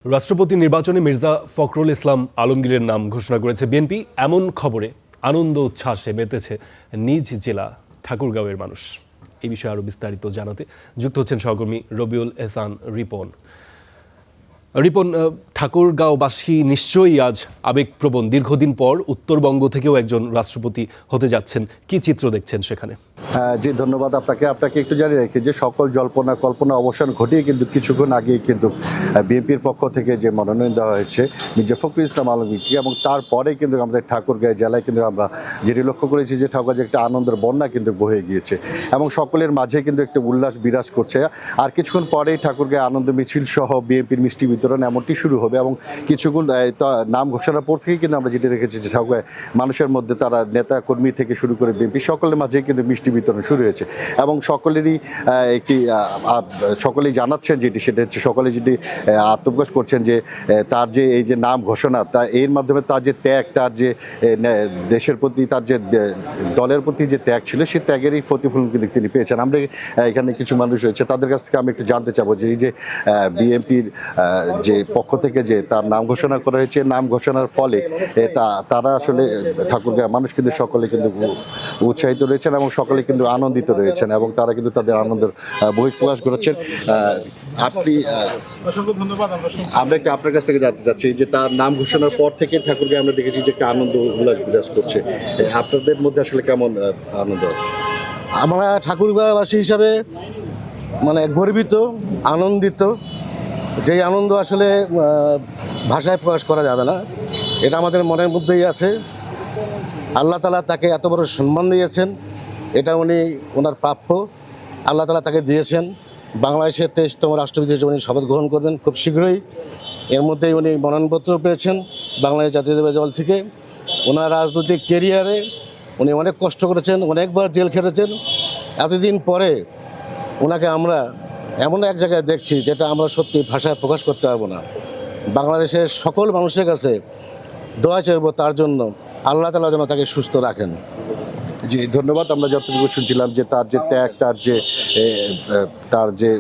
রাষ্ট্রপতি নির্বাচনে মির্জা ফখরুল ইসলাম আলমগীরের নাম ঘোষণা করেছে বিএনপি। এমন খবরে আনন্দ উচ্ছ্বাসে মেতেছে নিজ জেলা ঠাকুরগাঁওয়ের মানুষ। এই বিষয়ে আরও বিস্তারিত জানাতে যুক্ত হচ্ছেন সহকর্মী রবিউল এহসান রিপন। রিপন, ঠাকুরগাঁওবাসী নিশ্চয়ই আজ আবেগপ্রবণ। দীর্ঘদিন পর উত্তরবঙ্গ থেকেও একজন রাষ্ট্রপতি হতে যাচ্ছেন। কি চিত্র দেখছেন সেখানে? জি, ধন্যবাদ আপনাকে একটু জানিয়ে রাখি যে সকল জল্পনা কল্পনা অবসান ঘটিয়ে কিন্তু কিছুক্ষণ আগেই কিন্তু বিএনপির পক্ষ থেকে যে মনোনয়ন দেওয়া হয়েছে মির্জা ফখরুল ইসলাম আলমগীরকে, এবং তারপরে কিন্তু আমাদের ঠাকুরগাঁও জেলায় কিন্তু আমরা যেটি লক্ষ্য করেছি যে ঠাকুরগাঁও একটা আনন্দের বন্যা কিন্তু বয়ে গিয়েছে এবং সকলের মাঝে কিন্তু একটা উল্লাস বিরাজ করছে। আর কিছুক্ষণ পরেই ঠাকুরগাঁও আনন্দ মিছিল সহ বিএনপির মিষ্টি বিতরণ এমনটি শুরু হবে এবং কিছুক্ষণ নাম ঘোষণার পর থেকেই কিন্তু আমরা যেটি দেখেছি যে ঠাকুরগাঁও মানুষের মধ্যে তারা নেতা কর্মী থেকে শুরু করে বিএনপি সকলের মাঝেই কিন্তু মিষ্টি বিতরণ শুরু হয়েছে এবং সকলেরই একটি সকলেই জানাচ্ছেন সেটা হচ্ছে সকলে যেটি আত্মপ্রকাশ করছেন যে তার যে এই যে নাম ঘোষণা, তা এর মাধ্যমে তার যে ত্যাগ, তার যে দেশের প্রতি তার যে দলের প্রতি যে ত্যাগ ছিল সেই ত্যাগেরই প্রতিফলন কিন্তু তিনি পেয়েছেন। আমরা এখানে কিছু মানুষ রয়েছে, তাদের কাছ থেকে আমি একটু জানতে চাবো যে এই যে বিএনপির যে পক্ষ থেকে যে তার নাম ঘোষণা করা হয়েছে, নাম ঘোষণার ফলে তারা আসলে ঠাকুরগাঁও মানুষ কিন্তু সকলে কিন্তু উৎসাহিত রয়েছেন এবং সকলে কিন্তু আনন্দিত রয়েছেন এবং তারা কিন্তু তাদের আনন্দের বহিঃপ্রকাশ করেছেন। আপনি অসংখ্য ধন্যবাদ। আমরা একটু আপনার কাছ থেকে জানতে চাচ্ছি যে তার নাম ঘোষণার পর থেকে ঠাকুরগাঁও আমরা দেখেছি যে একটা আনন্দ উল্লাস বিরাজ করছে। আপনাদের মধ্যে আসলে কেমন আনন্দ? আমরা ঠাকুরগাঁওবাসী হিসাবে গর্বিত, আনন্দিত। যেই আনন্দ আসলে ভাষায় প্রকাশ করা যাবে না, এটা আমাদের মনের মধ্যেই আছে। আল্লাহ তাআলা তাকে এত বড় সম্মান দিয়েছেন, এটা ওনার প্রাপ্য। আল্লাহ তাআলা তাকে দিয়েছেন। বাংলাদেশের 23তম রাষ্ট্রপতি হিসেবে উনি শপথ গ্রহণ করবেন খুব শীঘ্রই। এর মধ্যেই উনি মনোনয়নপত্র পেয়েছেন বাংলাদেশ জাতীয়তাবাদী দল থেকে। ওনার রাজনৈতিক কেরিয়ারে উনি অনেক কষ্ট করেছেন, অনেকবার জেল খেটেছেন। এতদিন পরে ওনাকে আমরা এমন এক জায়গায় দেখছি যেটা আমরা সত্যি ভাষায় প্রকাশ করতে পারবো না। বাংলাদেশের সকল মানুষের কাছে দোয়া চাইব তার জন্য, আল্লাহ তাআলা যেন তাকে সুস্থ রাখেন। জি, ধন্যবাদ। আমরা যতটুকু শুনছিলাম যে তার যে ত্যাগ, তার যে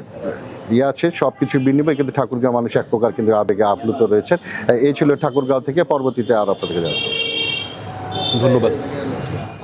আছে সব কিছুর বিনিময়ে কিন্তু ঠাকুরগাঁও মানুষ এক প্রকার কিন্তু আবেগে আপ্লুত রয়েছেন। এই ছিল ঠাকুরগাঁও থেকে। পরবর্তীতে আর আপনাদেরকে জানাবো। ধন্যবাদ।